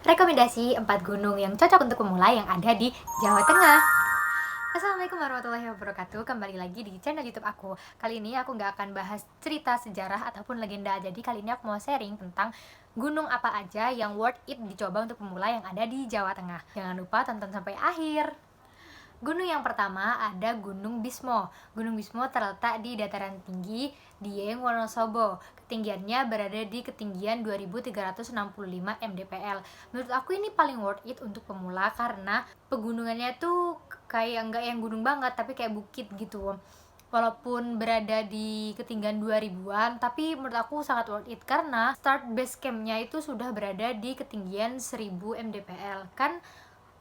Rekomendasi 4 gunung yang cocok untuk pemula yang ada di Jawa Tengah. Assalamualaikum warahmatullahi wabarakatuh. Kembali lagi di channel YouTube aku. Kali ini aku nggak akan bahas cerita sejarah ataupun legenda. Jadi kali ini aku mau sharing tentang gunung apa aja yang worth it dicoba untuk pemula yang ada di Jawa Tengah. Jangan lupa tonton sampai akhir. Gunung yang pertama ada Gunung Bismo. Gunung Bismo terletak di dataran tinggi Dieng Wonosobo. Ketinggiannya berada di ketinggian 2365 mdpl. Menurut aku ini paling worth it untuk pemula karena pegunungannya tuh kayak nggak yang gunung banget, tapi kayak bukit gitu. Walaupun berada di ketinggian 2000-an, tapi menurut aku sangat worth it karena start base campnya itu sudah berada di ketinggian 1000 mdpl. Kan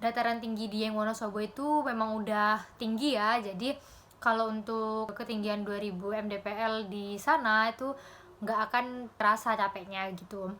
dataran tinggi di Dieng Wonosobo itu memang udah tinggi ya, jadi kalau untuk ketinggian 2000 mdpl di sana itu nggak akan terasa capeknya gitu.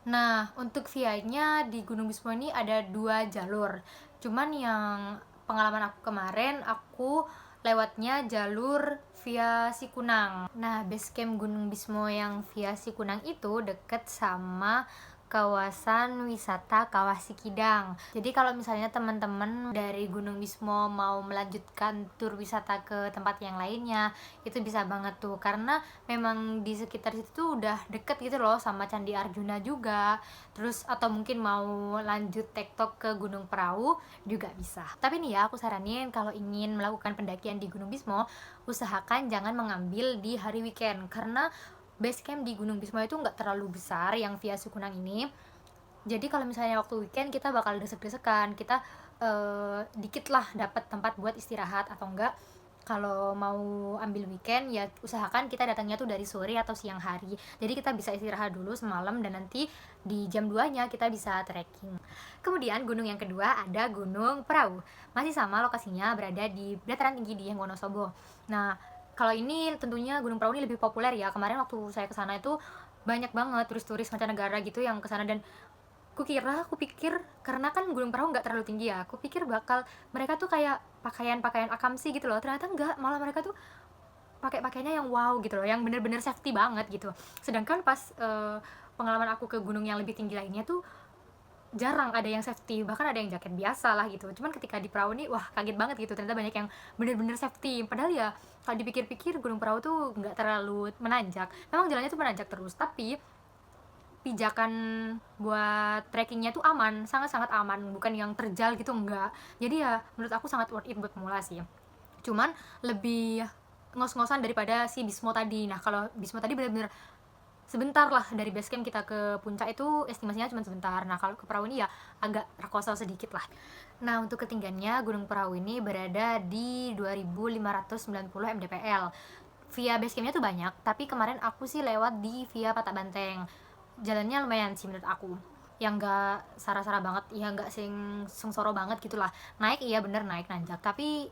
Nah, untuk via-nya di Gunung Bismo ini ada 2 jalur. Cuman yang pengalaman aku kemarin, aku lewatnya jalur via Sikunang. Nah, base camp Gunung Bismo yang via Sikunang itu deket sama kawasan wisata Kawah Sikidang. Jadi kalau misalnya teman-teman dari Gunung Bismo mau melanjutkan tur wisata ke tempat yang lainnya, itu bisa banget tuh karena memang di sekitar situ tuh udah deket gitu loh sama Candi Arjuna juga. Terus atau mungkin mau lanjut tektok ke Gunung Perahu juga bisa. Tapi nih ya, aku saranin kalau ingin melakukan pendakian di Gunung Bismo, usahakan jangan mengambil di hari weekend karena base camp di Gunung Bismo itu nggak terlalu besar yang via Sukunang ini. Jadi kalau misalnya waktu weekend kita bakal desek-desekan, kita dikit lah dapat tempat buat istirahat. Atau enggak kalau mau ambil weekend ya usahakan kita datangnya tuh dari sore atau siang hari, jadi kita bisa istirahat dulu semalam dan nanti di jam 2 nya kita bisa trekking. Kemudian gunung yang kedua ada Gunung Perahu, masih sama lokasinya berada di dataran tinggi Dieng Wonosobo. Nah, kalau ini tentunya Gunung Perahu ini lebih populer ya. Kemarin waktu saya kesana itu banyak banget turis-turis mancanegara gitu yang kesana, dan aku pikir karena kan Gunung Perahu nggak terlalu tinggi ya, aku pikir bakal mereka tuh kayak pakaian akamsi gitu loh. Ternyata enggak, malah mereka tuh pakai pakaiannya yang wow gitu loh, yang bener-bener safety banget gitu. Sedangkan pas pengalaman aku ke gunung yang lebih tinggi lainnya tuh jarang ada yang safety, bahkan ada yang jaket biasa lah gitu. Cuman ketika di perahu nih, wah kaget banget gitu, ternyata banyak yang bener-bener safety. Padahal ya kalau dipikir-pikir Gunung Perahu tuh nggak terlalu menanjak, memang jalannya tuh menanjak terus, tapi pijakan buat trekkingnya tuh aman, sangat-sangat aman, bukan yang terjal gitu, enggak. Jadi ya menurut aku sangat worth it buat pemula sih. Cuman lebih ngos-ngosan daripada si Bismo tadi. Nah, kalau Bismo tadi bener-bener sebentar lah dari base camp kita ke puncak itu estimasinya cuma sebentar. Nah, kalau ke Perahu ini ya agak rakosa sedikit lah. Nah, untuk ketinggiannya Gunung Perahu ini berada di 2590 mdpl. Via base campnya tuh banyak, tapi kemarin aku sih lewat di via Patak Banteng. Jalannya lumayan sih menurut aku, yang enggak sara-sara banget, ya enggak sengsoro banget gitulah. Naik iya bener, naik nanjak, tapi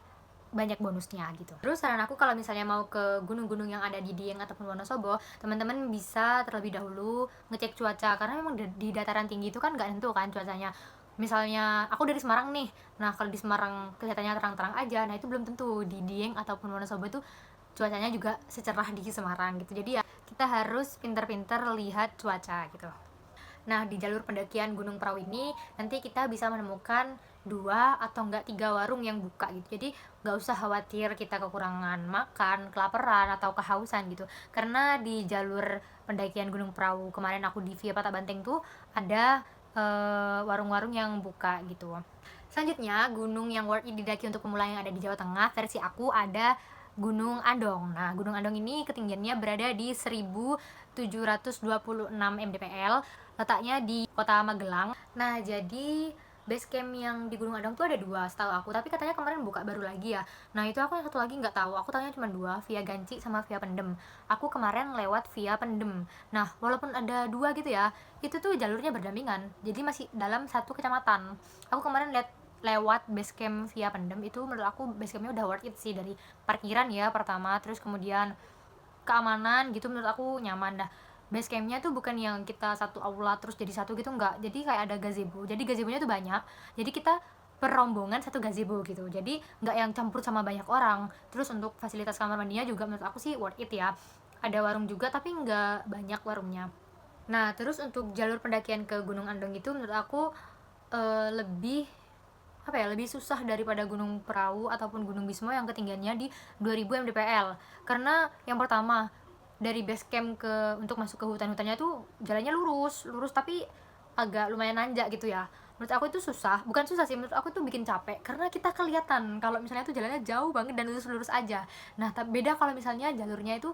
banyak bonusnya gitu. Terus saran aku kalau misalnya mau ke gunung-gunung yang ada di Dieng ataupun Wonosobo, teman-teman bisa terlebih dahulu ngecek cuaca karena memang di dataran tinggi itu kan nggak nentu kan cuacanya. Misalnya aku dari Semarang nih, nah kalau di Semarang kelihatannya terang-terang aja, nah itu belum tentu di Dieng ataupun Wonosobo itu cuacanya juga secerah di Semarang gitu. Jadi ya kita harus pinter-pinter lihat cuaca gitu. Nah, di jalur pendakian Gunung Perahu ini nanti kita bisa menemukan 2 atau enggak 3 warung yang buka gitu. Jadi nggak usah khawatir kita kekurangan makan, kelaparan atau kehausan gitu. Karena di jalur pendakian Gunung Perahu kemarin aku di via Patak Banteng tuh ada warung-warung yang buka gitu. Selanjutnya, gunung yang worth it didaki untuk pemula yang ada di Jawa Tengah versi aku ada Gunung Andong. Nah, Gunung Andong ini ketinggiannya berada di 1726 mdpl, letaknya di Kota Magelang. Nah, jadi base camp yang di Gunung Andong tuh ada 2 setahu aku, tapi katanya kemarin buka baru lagi ya. Nah, itu aku yang satu lagi nggak tahu. Aku tanya cuma 2, via Ganci sama via Pendem. Aku kemarin lewat via Pendem. Nah, walaupun ada 2 gitu ya, itu tuh jalurnya berdampingan. Jadi masih dalam satu kecamatan. Aku kemarin lewat base camp via Pendem, itu menurut aku base campnya udah worth it sih, dari parkiran ya pertama, terus kemudian keamanan gitu menurut aku nyaman dah. Base campnya tuh bukan yang kita satu aula terus jadi satu gitu, enggak, jadi kayak ada gazebo, jadi gazebonya tuh banyak, jadi kita per rombongan satu gazebo gitu, jadi nggak yang campur sama banyak orang. Terus untuk fasilitas kamar mandinya juga menurut aku sih worth it ya, ada warung juga tapi nggak banyak warungnya. Nah, terus untuk jalur pendakian ke Gunung Andong itu menurut aku lebih lebih susah daripada Gunung Perahu ataupun Gunung Bismo yang ketinggiannya di 2000 mdpl. Karena yang pertama, dari base camp untuk masuk ke hutan-hutannya tuh jalannya lurus lurus tapi agak lumayan nanjak gitu ya. Menurut aku itu susah, bukan susah sih, menurut aku tuh bikin capek karena kita kelihatan kalau misalnya tuh jalannya jauh banget dan lurus-lurus aja. Nah, beda kalau misalnya jalurnya itu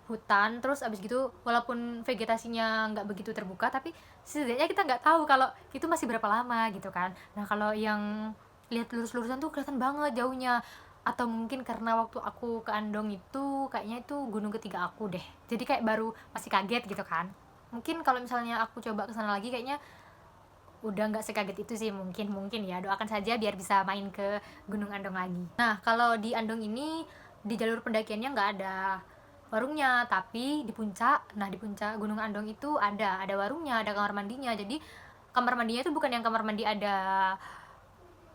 hutan, terus abis gitu walaupun vegetasinya nggak begitu terbuka tapi setidaknya kita nggak tahu kalau itu masih berapa lama gitu kan. Nah, kalau yang lihat lurus-lurusan tuh kelihatan banget jauhnya. Atau mungkin karena waktu aku ke Andong itu kayaknya itu gunung ketiga aku deh, jadi kayak baru masih kaget gitu kan. Mungkin kalau misalnya aku coba kesana lagi kayaknya udah nggak sekaget itu sih, mungkin ya, doakan saja biar bisa main ke Gunung Andong lagi. Nah, kalau di Andong ini di jalur pendakiannya nggak ada warungnya, tapi di puncak, nah di puncak Gunung Andong itu ada warungnya, ada kamar mandinya. Jadi kamar mandinya itu bukan yang kamar mandi ada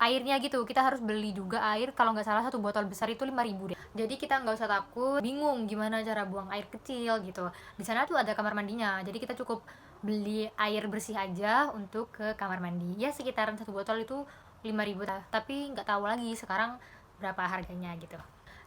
airnya gitu, kita harus beli juga air, kalau nggak salah satu botol besar itu 5.000 deh. Jadi kita nggak usah takut bingung gimana cara buang air kecil gitu, di sana tuh ada kamar mandinya, jadi kita cukup beli air bersih aja untuk ke kamar mandi. Ya sekitaran satu botol itu 5.000, tapi nggak tahu lagi sekarang berapa harganya gitu.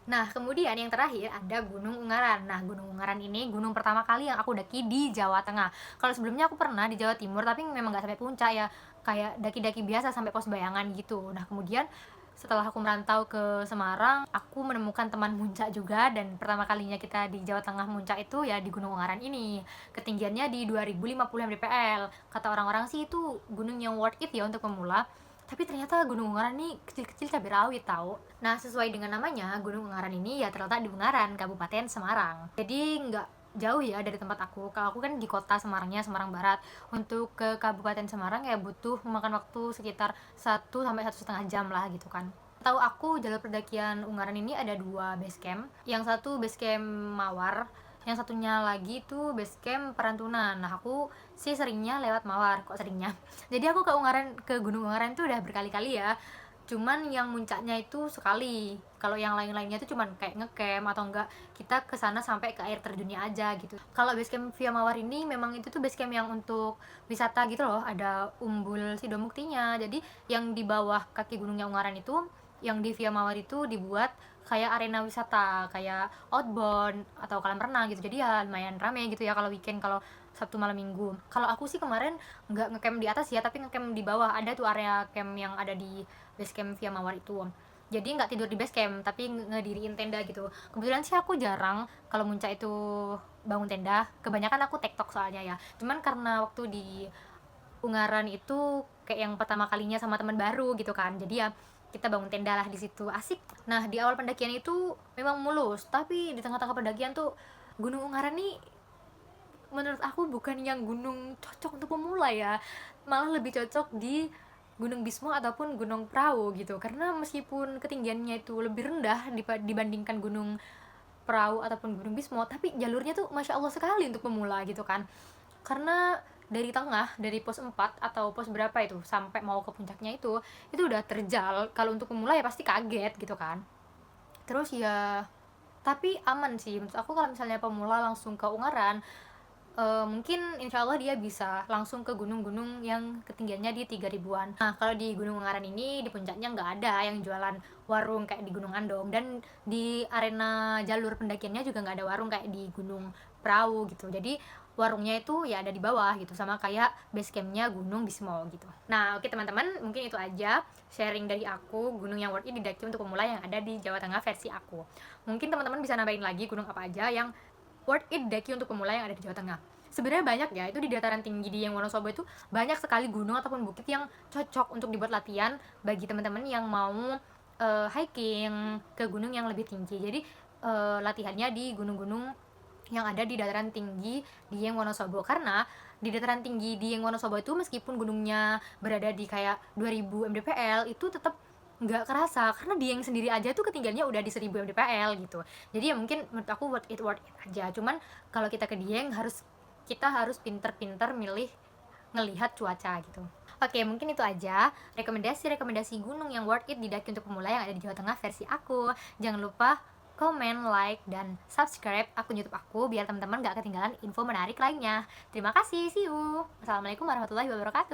Nah, kemudian yang terakhir ada Gunung Ungaran. Nah, Gunung Ungaran ini gunung pertama kali yang aku daki di Jawa Tengah. Kalau sebelumnya aku pernah di Jawa Timur, tapi memang nggak sampai puncak ya. Kayak daki-daki biasa sampai pos bayangan gitu. Nah, kemudian setelah aku merantau ke Semarang, aku menemukan teman muncak juga, dan pertama kalinya kita di Jawa Tengah muncak itu ya di Gunung Ungaran ini. Ketinggiannya di 2050 mdpl. Kata orang-orang sih itu gunung yang worth it ya untuk pemula. Tapi ternyata Gunung Ungaran ini kecil-kecil cabai rawit tahu. Nah, sesuai dengan namanya, Gunung Ungaran ini ya terletak di Ungaran, Kabupaten Semarang. Jadi nggak jauh ya dari tempat aku. Kalau aku kan di kota Semarangnya, Semarang Barat. Untuk ke Kabupaten Semarang ya butuh memakan waktu sekitar 1 sampai 1,5 jam lah gitu kan. Tahu aku jalur pendakian Ungaran ini ada 2 base camp. Yang satu base camp Mawar, yang satunya lagi tuh base camp Perantunan. Nah, aku sih seringnya lewat Mawar, kok seringnya. Jadi aku ke Gunung Ungaran tuh udah berkali-kali ya. Cuman yang muncaknya itu sekali. Kalau yang lain-lainnya itu cuman kayak ngecamp atau enggak kita ke sana sampai ke air terjunnya aja gitu. Kalau base camp Via Mawar ini memang itu tuh base camp yang untuk wisata gitu loh, ada Umbul Sidomuktinya. Jadi yang di bawah kaki gunungnya Ungaran itu, yang di Via Mawar itu dibuat kayak arena wisata, kayak outbound atau kolam renang gitu. Jadi ya lumayan rame gitu ya kalau weekend, kalau Sabtu malam Minggu. Kalau aku sih kemarin nggak ngecamp di atas ya, tapi ngecamp di bawah. Ada tuh area camp yang ada di base camp Via Mawar itu. Jadi nggak tidur di base camp, tapi ngediriin tenda gitu. Kebetulan sih aku jarang kalau muncak itu bangun tenda. Kebanyakan aku tektok soalnya ya. Cuman karena waktu di Ungaran itu kayak yang pertama kalinya sama teman baru gitu kan, jadi ya kita bangun tenda lah di situ, asik. Nah, di awal pendakian itu memang mulus, tapi di tengah-tengah pendakian tuh Gunung Ungaran nih menurut aku bukan yang gunung cocok untuk pemula ya, malah lebih cocok di Gunung Bismo ataupun Gunung Perahu gitu, karena meskipun ketinggiannya itu lebih rendah dibandingkan Gunung Perahu ataupun Gunung Bismo, tapi jalurnya tuh masya Allah sekali untuk pemula gitu kan. Karena dari tengah, dari pos 4 atau pos berapa itu sampai mau ke puncaknya itu udah terjal. Kalau untuk pemula ya pasti kaget gitu kan. Terus ya tapi aman sih menurut aku kalau misalnya pemula langsung ke Ungaran. Mungkin insya Allah dia bisa langsung ke gunung-gunung yang ketinggiannya di 3000-an. Nah, kalau di Gunung Ungaran ini di puncaknya nggak ada yang jualan warung kayak di Gunung Andong, dan di arena jalur pendakiannya juga nggak ada warung kayak di Gunung Perahu gitu. Jadi warungnya itu ya ada di bawah gitu, sama kayak base campnya Gunung Bismo gitu. Nah, oke teman-teman, mungkin itu aja sharing dari aku gunung yang worth it didaki untuk pemula yang ada di Jawa Tengah versi aku. Mungkin teman-teman bisa nambahin lagi gunung apa aja yang worth it daki untuk pemula yang ada di Jawa Tengah. Sebenarnya banyak ya, itu di dataran tinggi di yang Wonosobo itu banyak sekali gunung ataupun bukit yang cocok untuk dibuat latihan bagi teman-teman yang mau hiking ke gunung yang lebih tinggi. Jadi latihannya di gunung-gunung yang ada di dataran tinggi di yang Wonosobo, karena di dataran tinggi di yang Wonosobo itu meskipun gunungnya berada di kayak 2000 mdpl itu tetap nggak kerasa, karena Dieng sendiri aja tuh ketinggiannya udah di 1000 mdpl gitu. Jadi ya mungkin menurut aku worth it aja. Cuman kalau kita ke Dieng kita harus pinter-pinter milih ngelihat cuaca gitu. Oke, mungkin itu aja rekomendasi gunung yang worth it didaki untuk pemula yang ada di Jawa Tengah versi aku. Jangan lupa komen, like, dan subscribe akun YouTube aku biar teman-teman gak ketinggalan info menarik lainnya. Terima kasih, see you. Wassalamualaikum warahmatullahi wabarakatuh.